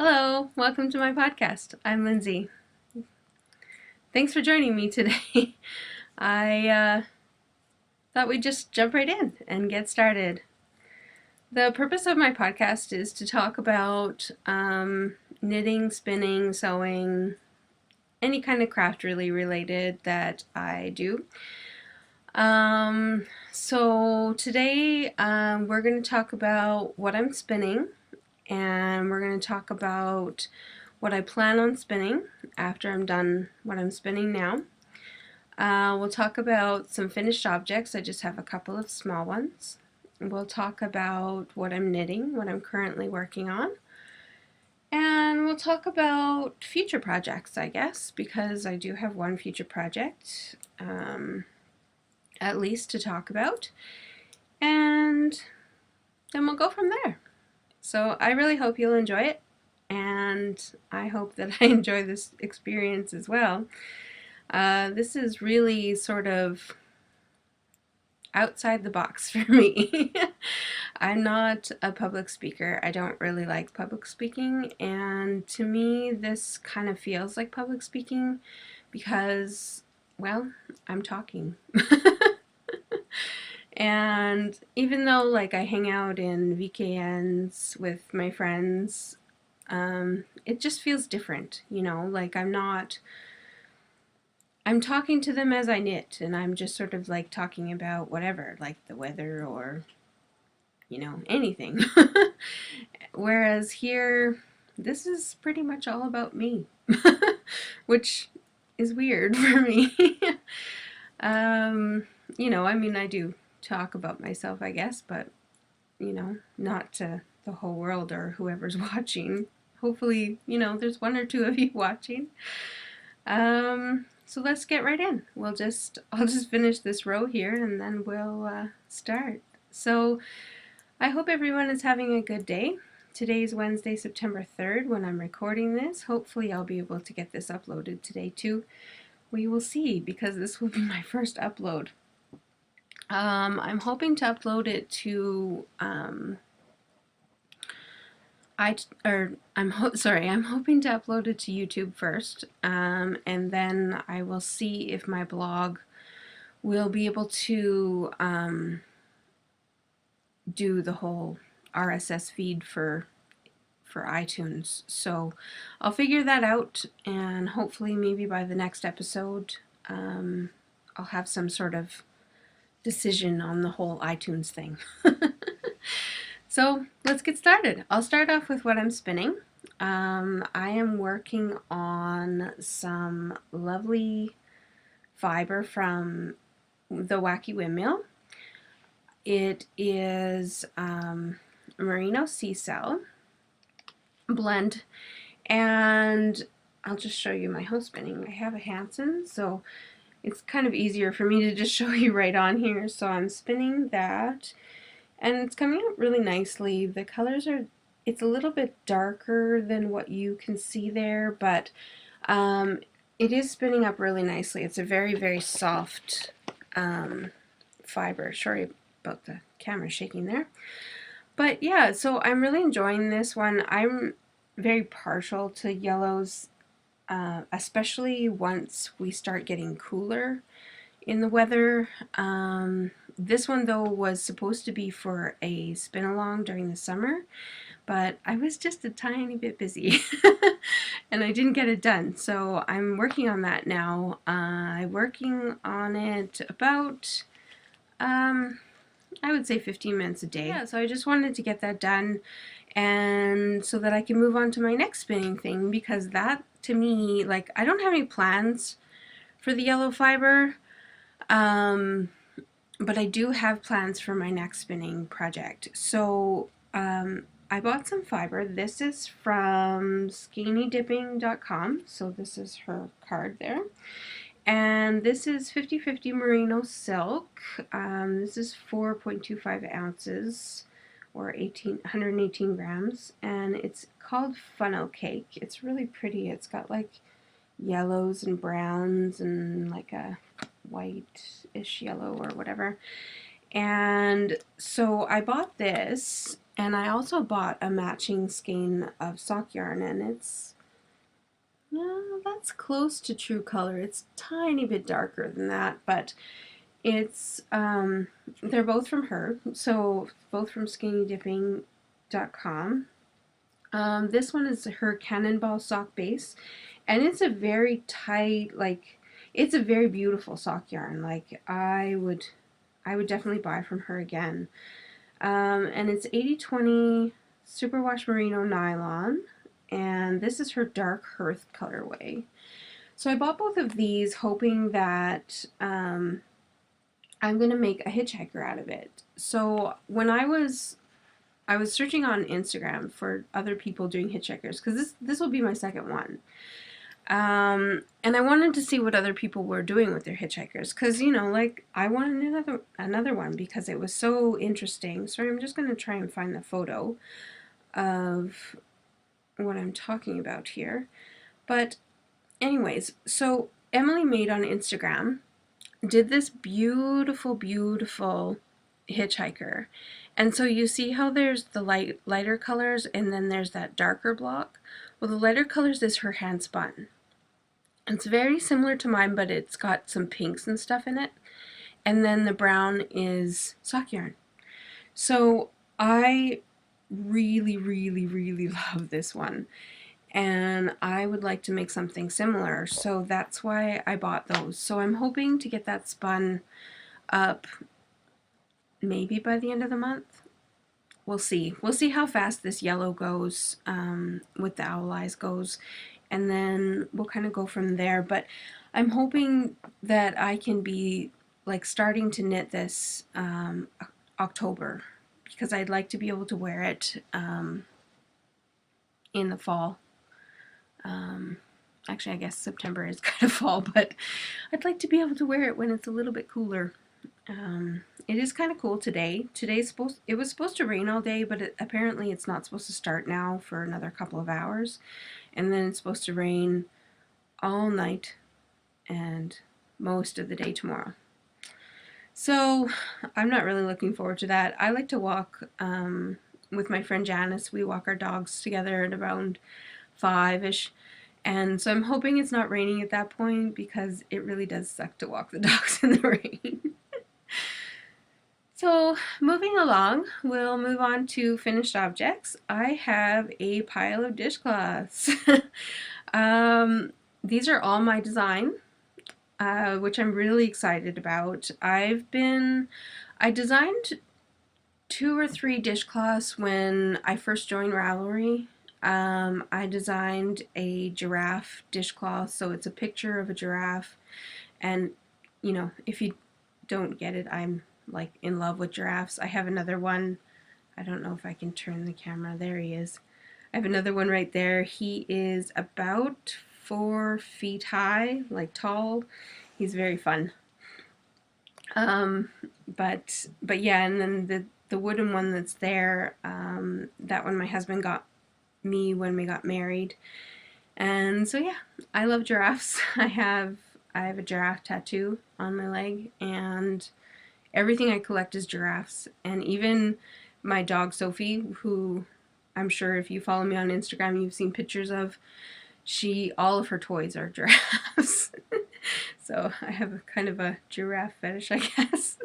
Hello, welcome to my podcast. I'm Lindsay. Thanks for joining me today. I thought we'd just jump right in and get started. The purpose of my podcast is to talk about knitting, spinning, sewing, any kind of craft really related that I do. So today we're going to talk about what I'm spinning, and we're going to talk about what I plan on spinning after I'm done what I'm spinning now. We'll talk about some finished objects. I just have a couple of small ones. We'll talk about what I'm knitting, what I'm currently working on. And we'll talk about future projects, I guess, because I do have one future project, at least to talk about. And then we'll go from there. So I really hope you'll enjoy it, and I hope that I enjoy this experience as well. This is really sort of outside the box for me. I'm not a public speaker. I don't really like public speaking, and to me this kind of feels like public speaking because, well, I'm talking. And even though like I hang out in VKNs with my friends, it just feels different, you know, like I'm talking to them as I knit, and I'm just sort of like talking about whatever, like the weather or, you know, anything. Whereas here, this is pretty much all about me, which is weird for me. You know, I mean, I do talk about myself, I guess, but, you know, not to the whole world or whoever's watching. Hopefully, you know, there's one or two of you watching. So let's get right in. I'll just finish this row here and then we'll start. So I hope everyone is having a good day. Today's Wednesday, September 3rd when I'm recording this. Hopefully I'll be able to get this uploaded today too. We will see, because this will be my first upload. I'm hoping to upload it to I'm hoping to upload it to YouTube first, and then I will see if my blog will be able to do the whole RSS feed for iTunes. So I'll figure that out, and hopefully maybe by the next episode I'll have some sort of decision on the whole iTunes thing. So let's get started. I'll start off with what I'm spinning. I am working on some lovely fiber from the Wacky Windmill. It is merino sea cell blend, and I'll just show you my hoe spinning. I have a Hansen, so it's kind of easier for me to just show you right on here. So I'm spinning that, and it's coming out really nicely. The colors are, it's a little bit darker than what you can see there, but it is spinning up really nicely. It's a very, very soft fiber. Sorry about the camera shaking there. But yeah, so I'm really enjoying this one. I'm very partial to yellows, especially once we start getting cooler in the weather. This one though was supposed to be for a spin along during the summer, but I was just a tiny bit busy and I didn't get it done. So I'm working on that now. I'm working on it about I would say 15 minutes a day. Yeah, so I just wanted to get that done, and so that I can move on to my next spinning thing, because that to me, like, I don't have any plans for the yellow fiber, but I do have plans for my next spinning project. So I bought some fiber. This is from skinnydipping.com, so this is her card there. And this is 50/50 merino silk. This is 4.25 ounces or 118 grams, and it's called funnel cake. It's really pretty. It's got like yellows and browns and like a white-ish yellow or whatever. And so I bought this, and I also bought a matching skein of sock yarn, and it's, yeah, that's close to true color. It's a tiny bit darker than that, but it's, they're both from her, so both from skinnydipping.com. This one is her Cannonball sock base, and it's a very tight, like, it's a very beautiful sock yarn. Like, I would definitely buy from her again. And it's 80/20 superwash merino nylon, and this is her dark hearth colorway. So I bought both of these hoping that I'm going to make a hitchhiker out of it. So when I was searching on Instagram for other people doing hitchhikers, because this will be my second one. And I wanted to see what other people were doing with their hitchhikers, because, you know, like, I wanted another one because it was so interesting. So I'm just going to try and find the photo of what I'm talking about here. But anyways, so Emily Made on Instagram did this beautiful, beautiful hitchhiker. And so you see how there's the lighter colors and then there's that darker block? Well, the lighter colors is her hand spun. It's very similar to mine, but it's got some pinks and stuff in it. And then the brown is sock yarn. So I really, really, really love this one. And I would like to make something similar. So that's why I bought those. So I'm hoping to get that spun up maybe by the end of the month. We'll see. We'll see how fast this yellow goes, with the owl eyes goes, and then we'll kind of go from there. But I'm hoping that I can be like starting to knit this October, because I'd like to be able to wear it in the fall. Actually, I guess September is kind of fall, but I'd like to be able to wear it when it's a little bit cooler. It is kind of cool today. It was supposed to rain all day, but apparently it's not supposed to start now for another couple of hours. And then it's supposed to rain all night and most of the day tomorrow. So I'm not really looking forward to that. I like to walk with my friend Janice. We walk our dogs together at around 5-ish. And so I'm hoping it's not raining at that point, because it really does suck to walk the dogs in the rain. So moving along, we'll move on to finished objects. I have a pile of dishcloths. These are all my design, which I'm really excited about. I designed 2 or 3 dishcloths when I first joined Ravelry. I designed a giraffe dishcloth, so it's a picture of a giraffe, and, you know, if you don't get it, I'm like in love with giraffes. I have another one. I don't know if I can turn the camera. There he is. I have another one right there. He is about 4 feet high, like tall. He's very fun. But yeah, and then the wooden one that's there, that one my husband got me when we got married. And so yeah, I love giraffes. I have a giraffe tattoo on my leg, and everything I collect is giraffes. And even my dog Sophie, who I'm sure if you follow me on Instagram you've seen pictures of, all of her toys are giraffes. So I have a kind of a giraffe fetish, I guess.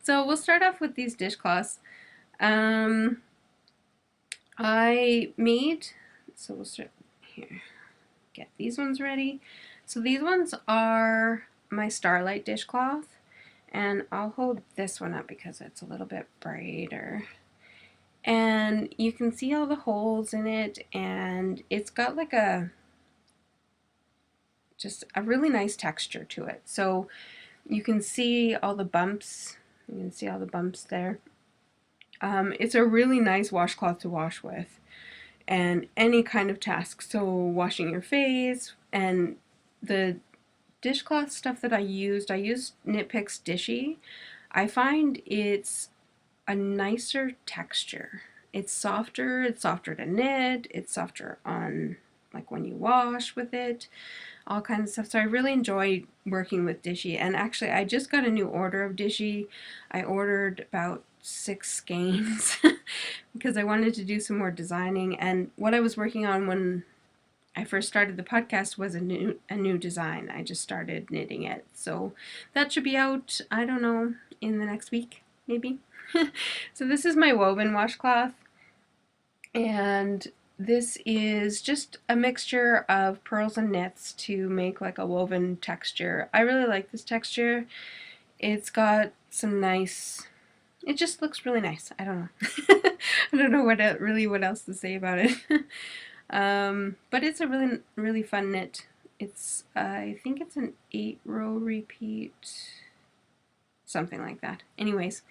So we'll start off with these dishcloths. So we'll start here. Get these ones ready. So these ones are my Starlight dishcloth, and I'll hold this one up because it's a little bit brighter. And you can see all the holes in it, and it's got like just a really nice texture to it. So you can see all the bumps. You can see all the bumps there. It's a really nice washcloth to wash with, and any kind of task. So washing your face, and the dishcloth stuff that I used Knit Picks Dishy. I find it's a nicer texture. It's softer to knit, it's softer on like when you wash with it, all kinds of stuff. So I really enjoy working with Dishy. And actually, I just got a new order of Dishy. I ordered about 6 skeins because I wanted to do some more designing. And what I was working on when I first started the podcast was a new design. I just started knitting it. So that should be out, I don't know, in the next week, maybe. So this is my woven washcloth. And this is just a mixture of pearls and knits to make like a woven texture. I really like this texture. It's got some nice, it just looks really nice. I don't know. I don't know what else to say about it. But it's a really fun knit. It's I think it's an 8-row repeat, something like that. Anyways,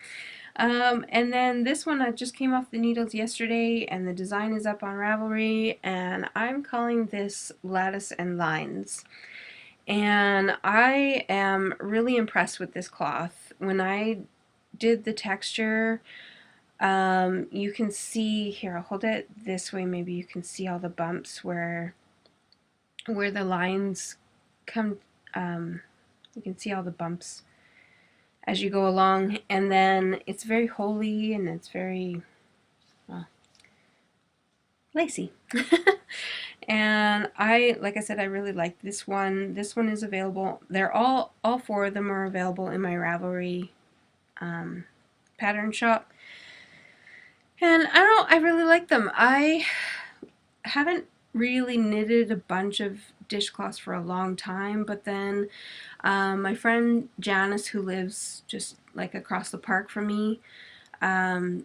and then this one I just came off the needles yesterday, and the design is up on Ravelry, and I'm calling this Lattice and Lines. And I am really impressed with this cloth. When I did the texture, you can see here, I'll hold it this way, maybe you can see all the bumps where the lines come, you can see all the bumps as you go along, and then it's very holy and it's very, well, lacy. And like I said, I really like this one. This one is available. They're all 4 of them are available in my Ravelry pattern shop. And I really like them. I haven't really knitted a bunch of dishcloths for a long time, but then my friend Janice, who lives just like across the park from me,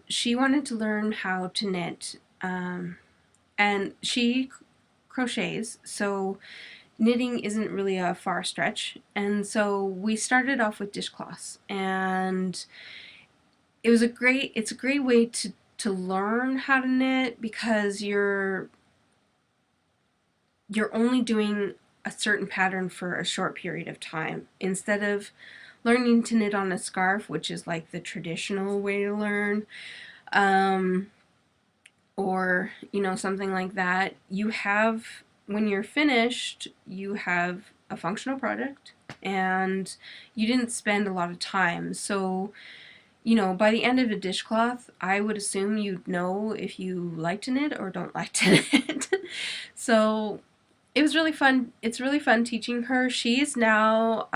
she wanted to learn how to knit, and she crochets, so knitting isn't really a far stretch. And so we started off with dishcloths, and it's a great way to learn how to knit, because you're only doing a certain pattern for a short period of time, instead of learning to knit on a scarf, which is like the traditional way to learn, or something like that. You have, when you're finished, you have a functional product, and you didn't spend a lot of time. So by the end of a dishcloth, I would assume you'd know if you like to knit or don't like to knit. So it was really fun. It's really fun teaching her. She's now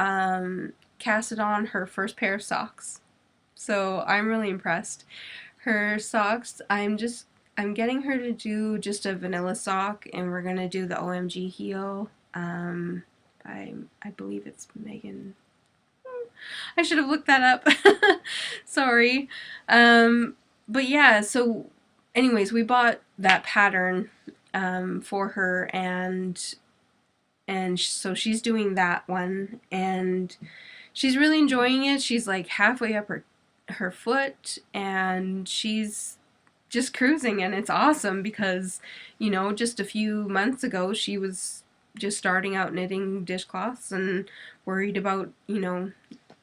casted on her first pair of socks, so I'm really impressed. Her socks, I'm getting her to do just a vanilla sock, and we're gonna do the OMG heel. I believe it's Megan. I should have looked that up. Sorry. But yeah, so anyways, we bought that pattern for her, and so she's doing that one, and she's really enjoying it. She's like halfway up her foot, and she's just cruising, and it's awesome because just a few months ago she was just starting out knitting dishcloths and worried about,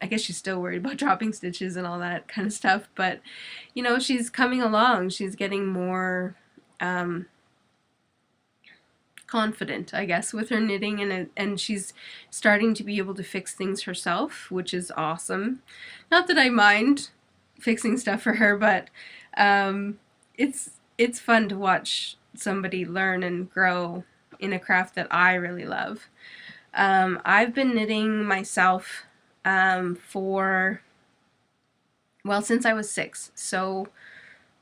I guess she's still worried about dropping stitches and all that kind of stuff, but she's coming along. She's getting more confident, I guess, with her knitting, and she's starting to be able to fix things herself, which is awesome. Not that I mind fixing stuff for her, but it's fun to watch somebody learn and grow in a craft that I really love. I've been knitting myself since I was 6, so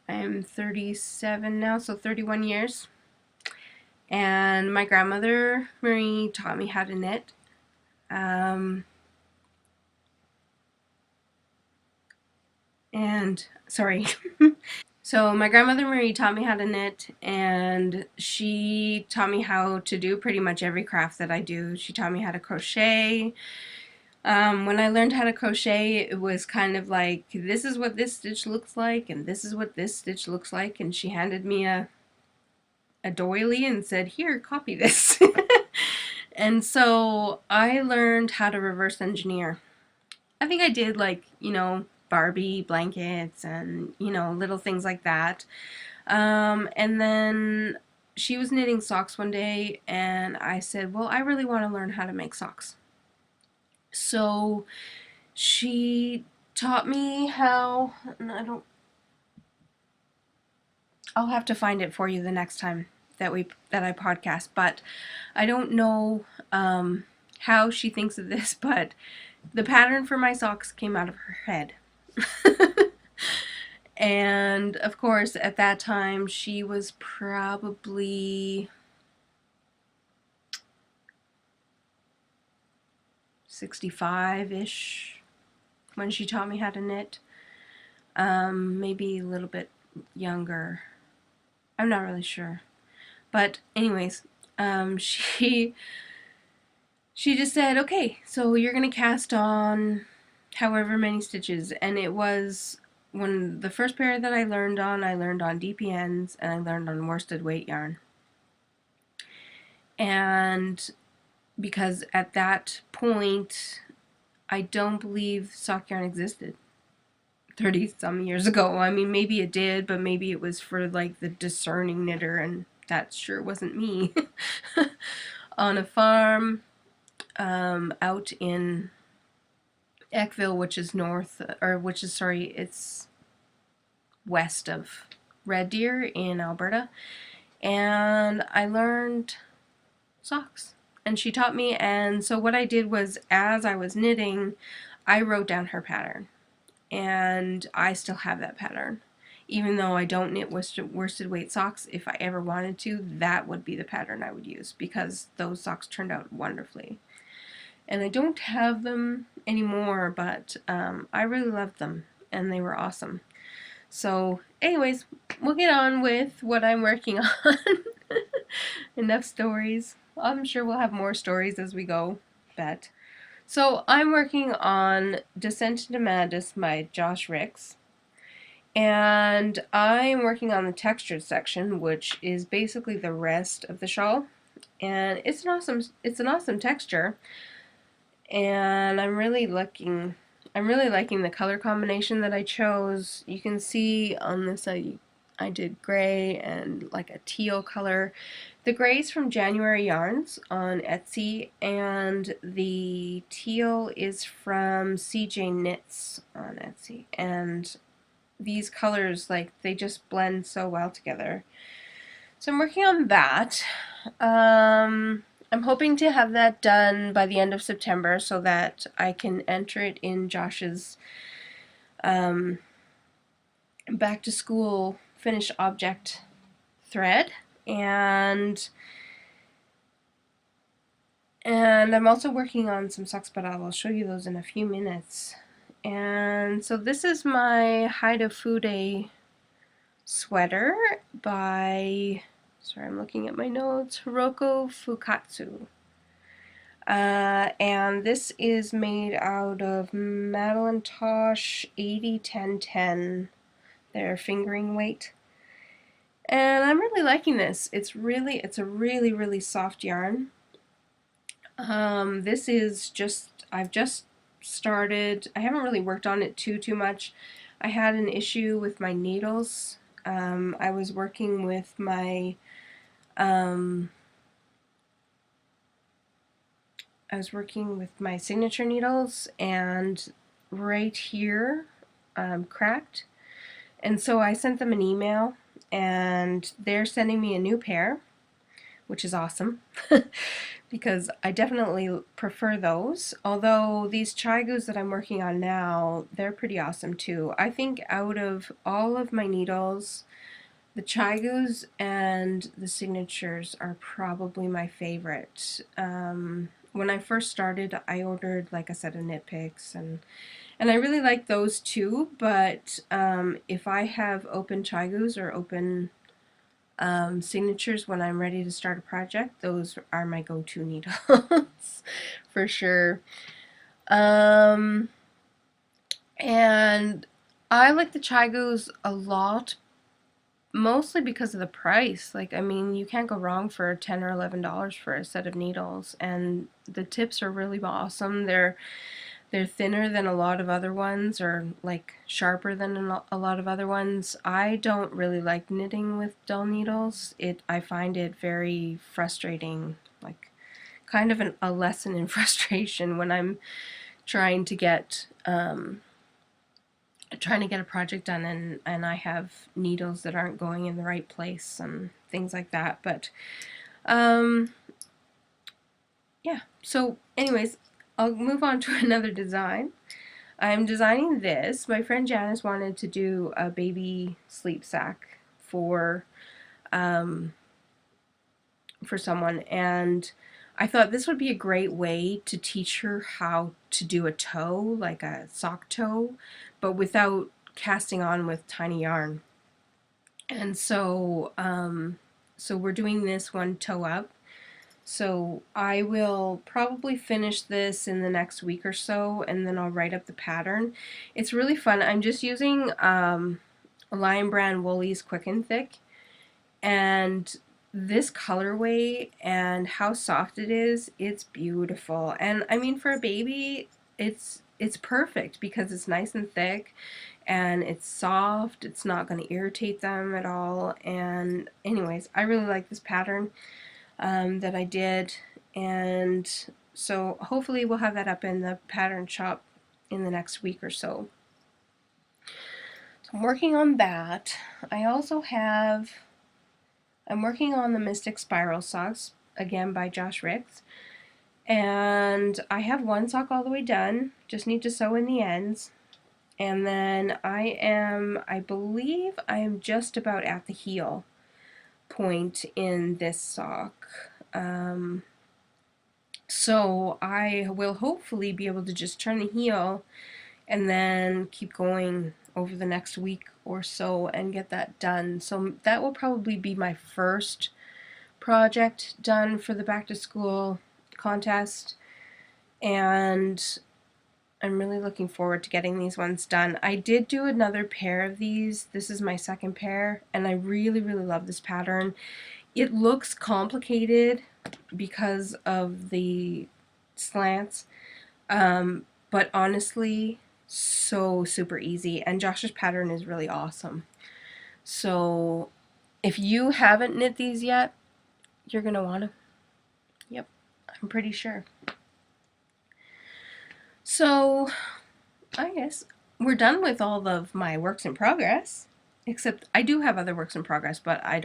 I'm 37 now, so 31 years. And my grandmother Marie taught me how to knit. And sorry. So my grandmother Marie taught me how to knit, and she taught me how to do pretty much every craft that I do. She taught me how to crochet. When I learned how to crochet, it was kind of like, this is what this stitch looks like, and this is what this stitch looks like, and she handed me a doily and said, here, copy this. And so I learned how to reverse engineer. I think I did, like, Barbie blankets and, little things like that. And then she was knitting socks one day, and I said, well, I really want to learn how to make socks. So she taught me how, and I'll have to find it for you the next time that I podcast, but I don't know how she thinks of this, but the pattern for my socks came out of her head. And of course, at that time, she was probably 65-ish when she taught me how to knit. Maybe a little bit younger. I'm not really sure. But anyways, she just said, okay, so you're going to cast on however many stitches. And it was, when the first pair that I learned on DPNs, and I learned on worsted weight yarn. And because at that point, I don't believe sock yarn existed 30 some years ago. I mean, maybe it did, but maybe it was for like the discerning knitter, and that sure wasn't me. On a farm out in Eckville, which is it's west of Red Deer in Alberta, and I learned socks. And she taught me, and so what I did was, as I was knitting, I wrote down her pattern. And I still have that pattern. Even though I don't knit worsted weight socks, if I ever wanted to, that would be the pattern I would use, because those socks turned out wonderfully. And I don't have them anymore, but I really loved them, and they were awesome. So anyways, we'll get on with what I'm working on. Enough stories. I'm sure we'll have more stories as we go, bet. So I'm working on Descent into Madness by Josh Ricks, and I'm working on the textured section, which is basically the rest of the shawl, and it's an awesome texture, and I'm really liking the color combination that I chose. You can see on this I did gray and like a teal color. The gray is from January Yarns on Etsy, and the teal is from CJ Knits on Etsy. And these colors, like, they just blend so well together. So I'm working on that. I'm hoping to have that done by the end of September so that I can enter it in Josh's back to school finish object thread, and I'm also working on some socks, but I will show you those in a few minutes. And so this is my Haida Fude sweater by, sorry, I'm looking at my notes, Hiroko Fukatsu. And this is made out of Madeline Tosh 80-10-10, their fingering weight. And I'm really liking this. It's a really soft yarn. This is I've just started. I haven't really worked on it too much. I had an issue with my needles. I was working with my signature needles, and right here cracked. And so I sent them an email, and they're sending me a new pair, which is awesome because I definitely prefer those. Although these Chigus that I'm working on now, they're pretty awesome too. I think out of all of my needles, the Chigus and the signatures are probably my favorite. When I first started, I ordered like a set of knit picks, and I really like those too, but if I have open Chigus or open signatures when I'm ready to start a project, those are my go-to needles for sure. And I like the Chigus a lot, mostly because of the price. Like, I mean, you can't go wrong for $10 or $11 for a set of needles, and the tips are really awesome. They're They're thinner than a lot of other ones, or like sharper than a lot of other ones. I don't really like knitting with dull needles. I find it very frustrating, like kind of a lesson in frustration when I'm trying to get a project done, and I have needles that aren't going in the right place and things like that. But yeah, so anyways, I'll move on to another design. I'm designing this. My friend Janice wanted to do a baby sleep sack um, for someone, and I thought this would be a great way to teach her how to do a toe, like a sock toe, but without casting on with tiny yarn. And so we're doing this one toe up. So I will probably finish this in the next week or so, and then I'll write up the pattern. It's really fun. I'm just using Lion Brand Woolies Quick and Thick, and this colorway and how soft it is, it's beautiful. And I mean, for a baby, it's perfect because it's nice and thick and it's soft. It's not going to irritate them at all. And anyways, I really like this pattern that I did, and so hopefully we'll have that up in the pattern shop in the next week or so. So I'm working on that. I'm working on the Mystic Spiral socks, again by Josh Ricks, and I have one sock all the way done, just need to sew in the ends. And then I believe I am just about at the heel point in this sock. So I will hopefully be able to just turn the heel and then keep going over the next week or so and get that done. So that will probably be my first project done for the back to school contest, and I'm really looking forward to getting these ones done. I did do another pair of these. This is my second pair, and I really, really love this pattern. It looks complicated because of the slants, but honestly, so super easy, and Josh's pattern is really awesome. So if you haven't knit these yet, you're gonna want to. Yep, I'm pretty sure. So I guess we're done with all of my works in progress, except I do have other works in progress, but I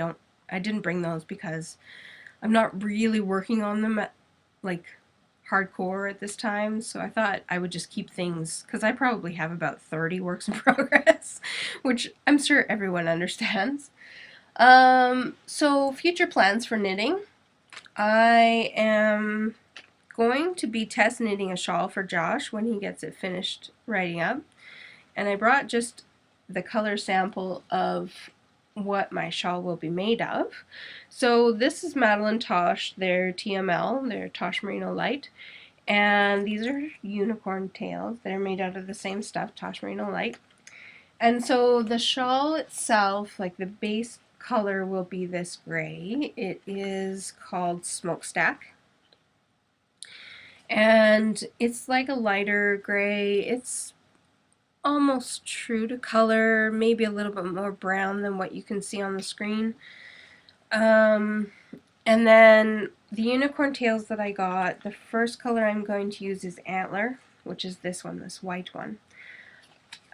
didn't bring those because I'm not really working on them like hardcore at this time, so I thought I would just keep things, because I probably have about 30 works in progress, which I'm sure everyone understands. So future plans for knitting. I am going to be test knitting a shawl for Josh when he gets it finished writing up, and I brought just the color sample of what my shawl will be made of. So this is Madeline Tosh, their TML, their Tosh Merino Light, and these are unicorn tails. They're made out of the same stuff, Tosh Merino Light. And so the shawl itself, like the base color, will be this gray. It is called Smokestack, and it's like a lighter gray. It's almost true to color, maybe a little bit more brown than what you can see on the screen. And then the unicorn tails that I got, the first color I'm going to use is Antler, which is this one, this white one.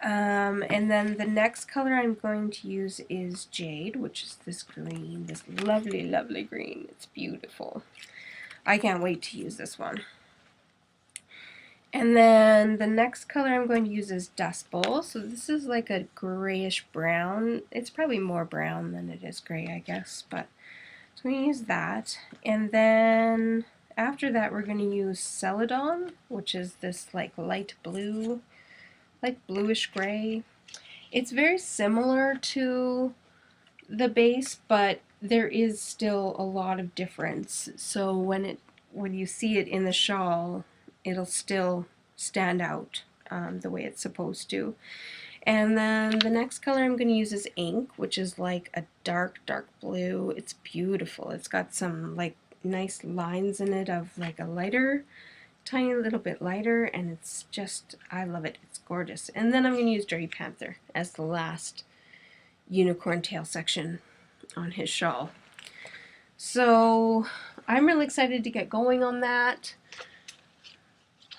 And then the next color I'm going to use is Jade, which is this green, this lovely, lovely green. It's beautiful. I can't wait to use this one. And then the next color I'm going to use is Dust Bowl. So this is like a grayish brown. It's probably more brown than it is gray, I guess. But so I'm going to use that. And then after that, we're going to use Celadon, which is this like light blue, like bluish gray. It's very similar to the base, but there is still a lot of difference. So when you see it in the shawl, it'll still stand out the way it's supposed to. And then the next color I'm going to use is Ink, which is like a dark, dark blue. It's beautiful. It's got some like nice lines in it of like a lighter tiny little bit lighter, and it's just, I love it. It's gorgeous. And then I'm going to use Dirty Panther as the last unicorn tail section on his shawl. So I'm really excited to get going on that.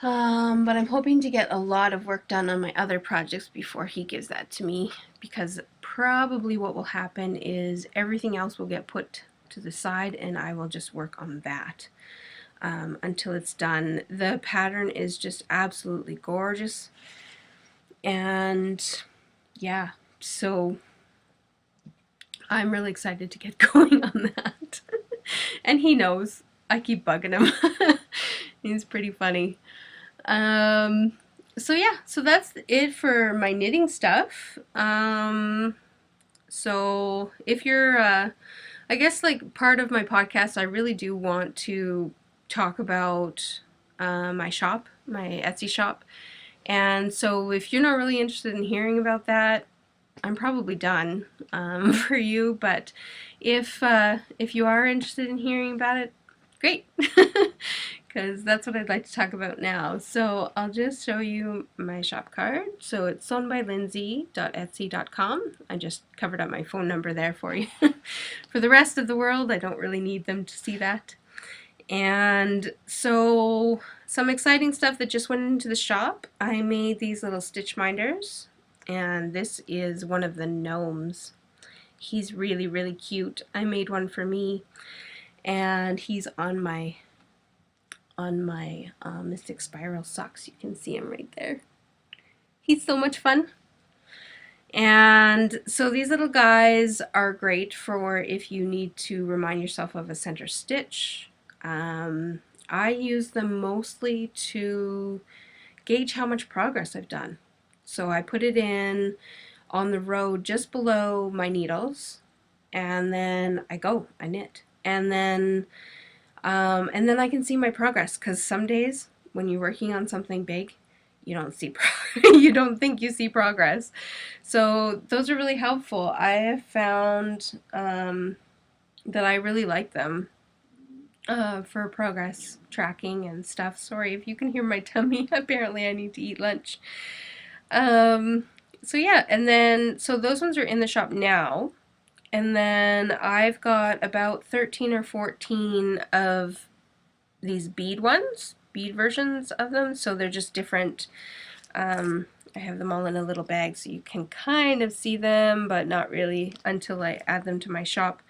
But I'm hoping to get a lot of work done on my other projects before he gives that to me, because probably what will happen is everything else will get put to the side and I will just work on that until it's done. The pattern is just absolutely gorgeous, and yeah, so I'm really excited to get going on that. And he knows. I keep bugging him. He's pretty funny. So yeah, so that's it for my knitting stuff. So if you're, I guess like part of my podcast, I really do want to talk about my shop, my Etsy shop. And so if you're not really interested in hearing about that, I'm probably done for you. But if you are interested in hearing about it, great, because that's what I'd like to talk about now. So I'll just show you my shop card. So it's sewnbylindsay.etsy.com. I just covered up my phone number there for you. For the rest of the world, I don't really need them to see that. And so some exciting stuff that just went into the shop. I made these little stitch minders, and this is one of the gnomes. He's really, really cute. I made one for me, and he's on my Mystic Spiral socks. You can see him right there. He's so much fun. And so these little guys are great for if you need to remind yourself of a center stitch. I use them mostly to gauge how much progress I've done. So I put it in on the row just below my needles, and then I knit, and then I can see my progress, because some days when you're working on something big, you don't see you don't think you see progress. So those are really helpful. I have found that I really like them for progress tracking and stuff. Sorry if you can hear my tummy. Apparently I need to eat lunch. So yeah, and then so those ones are in the shop now. And then I've got about 13 or 14 of these bead ones, bead versions of them. So they're just different. I have them all in a little bag so you can kind of see them, but not really until I add them to my shop.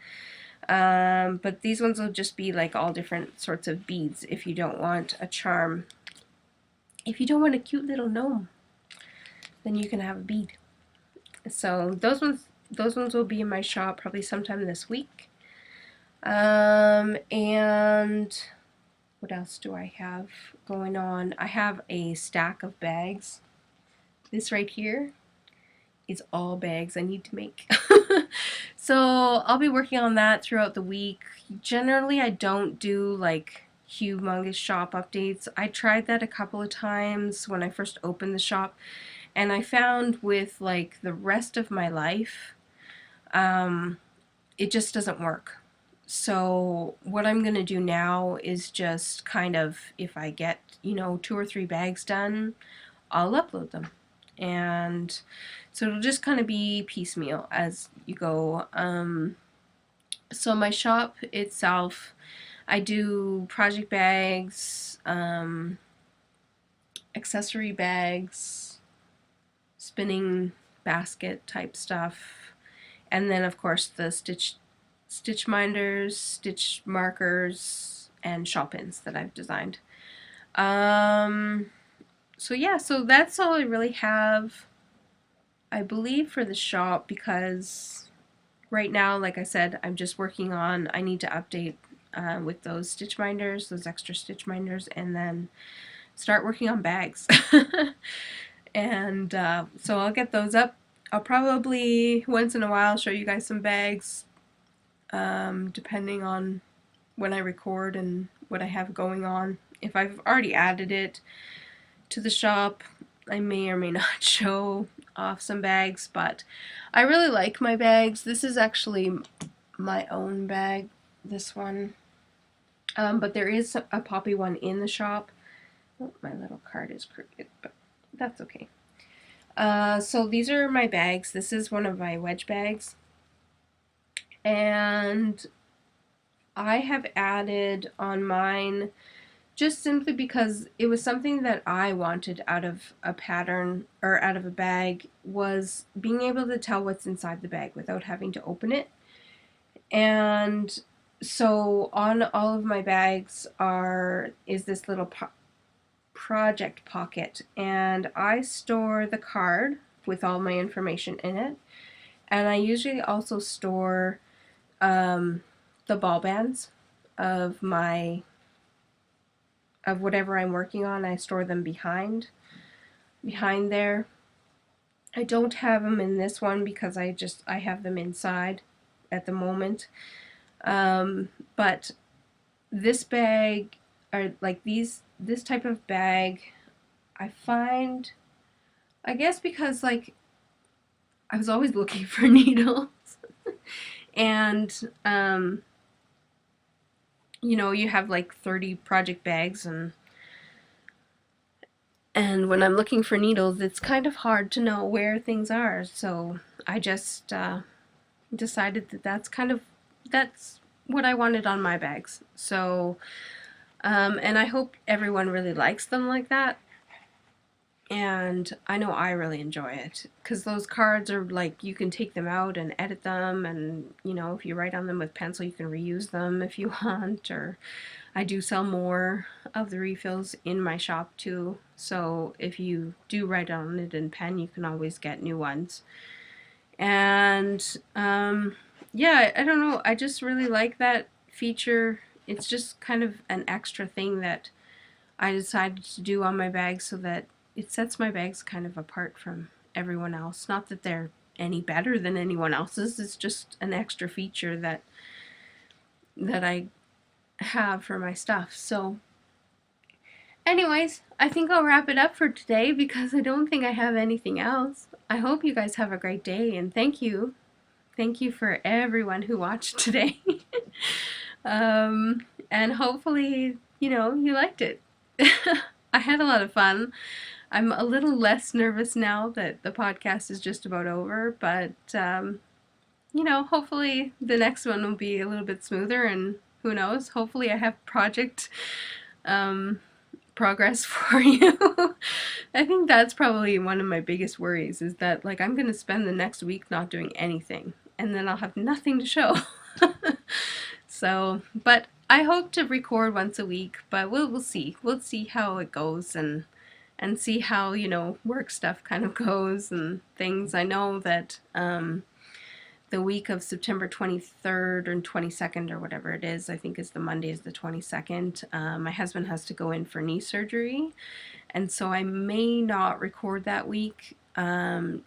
But these ones will just be like all different sorts of beads if you don't want a charm. If you don't want a cute little gnome, then you can have a bead. So those ones will be in my shop probably sometime this week. And what else do I have going on? I have a stack of bags. This right here is all bags I need to make. So I'll be working on that throughout the week. Generally, I don't do like humongous shop updates. I tried that a couple of times when I first opened the shop, and I found with like the rest of my life, it just doesn't work. So what I'm going to do now is just kind of, if I get, 2 or 3 bags done, I'll upload them. And so it'll just kind of be piecemeal as you go. So my shop itself, I do project bags, accessory bags, spinning basket type stuff, and then of course the stitch minders, stitch markers, and shawl pins that I've designed. So yeah, so that's all I really have, I believe, for the shop, because right now, like I said, I'm just working on, I need to update with those stitch minders, those extra stitch minders, and then start working on bags. And so I'll get those up. I'll probably once in a while show you guys some bags, depending on when I record and what I have going on. If I've already added it to the shop, I may or may not show off some bags, but I really like my bags. This is actually my own bag, this one, but there is a poppy one in the shop Oh, my little card is crooked, but that's okay. So these are my bags. This is one of my wedge bags. And I have added on mine just simply because it was something that I wanted out of a pattern or out of a bag, was being able to tell what's inside the bag without having to open it. And so on all of my bags is this little project pocket, and I store the card with all my information in it, and I usually also store the ball bands of whatever I'm working on. I store them behind there. I don't have them in this one because I have them inside at the moment. But this bag, or like this type of bag, I find, I guess because like I was always looking for needles and you know, you have like 30 project bags, and when I'm looking for needles, it's kind of hard to know where things are. So I just decided that that's what I wanted on my bags. So and I hope everyone really likes them like that. And I know I really enjoy it because those cards are like, you can take them out and edit them, and you know, if you write on them with pencil, you can reuse them if you want. Or I do sell more of the refills in my shop too, so if you do write on it in pen, you can always get new ones. And yeah, I don't know, I just really like that feature. It's just kind of an extra thing that I decided to do on my bags so that it sets my bags kind of apart from everyone else. Not that they're any better than anyone else's, it's just an extra feature that I have for my stuff. So anyways, I think I'll wrap it up for today because I don't think I have anything else. I hope you guys have a great day, and thank you. Thank you for everyone who watched today. And hopefully, you know, you liked it. I had a lot of fun. I'm a little less nervous now that the podcast is just about over, but you know, hopefully the next one will be a little bit smoother, and who knows, hopefully I have project progress for you. I think that's probably one of my biggest worries, is that like I'm gonna spend the next week not doing anything, and then I'll have nothing to show. So, but I hope to record once a week, but we'll see. We'll see how it goes, and see how, you know, work stuff kind of goes and things. I know that the week of September 23rd or 22nd or whatever it is, I think is the Monday is the 22nd, my husband has to go in for knee surgery, and so I may not record that week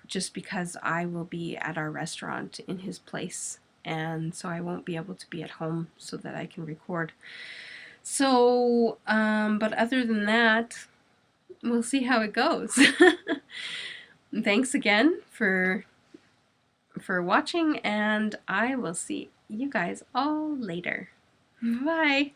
just because I will be at our restaurant in his place, and so I won't be able to be at home so that I can record. So, but other than that, we'll see how it goes. Thanks again for watching, and I will see you guys all later. Bye.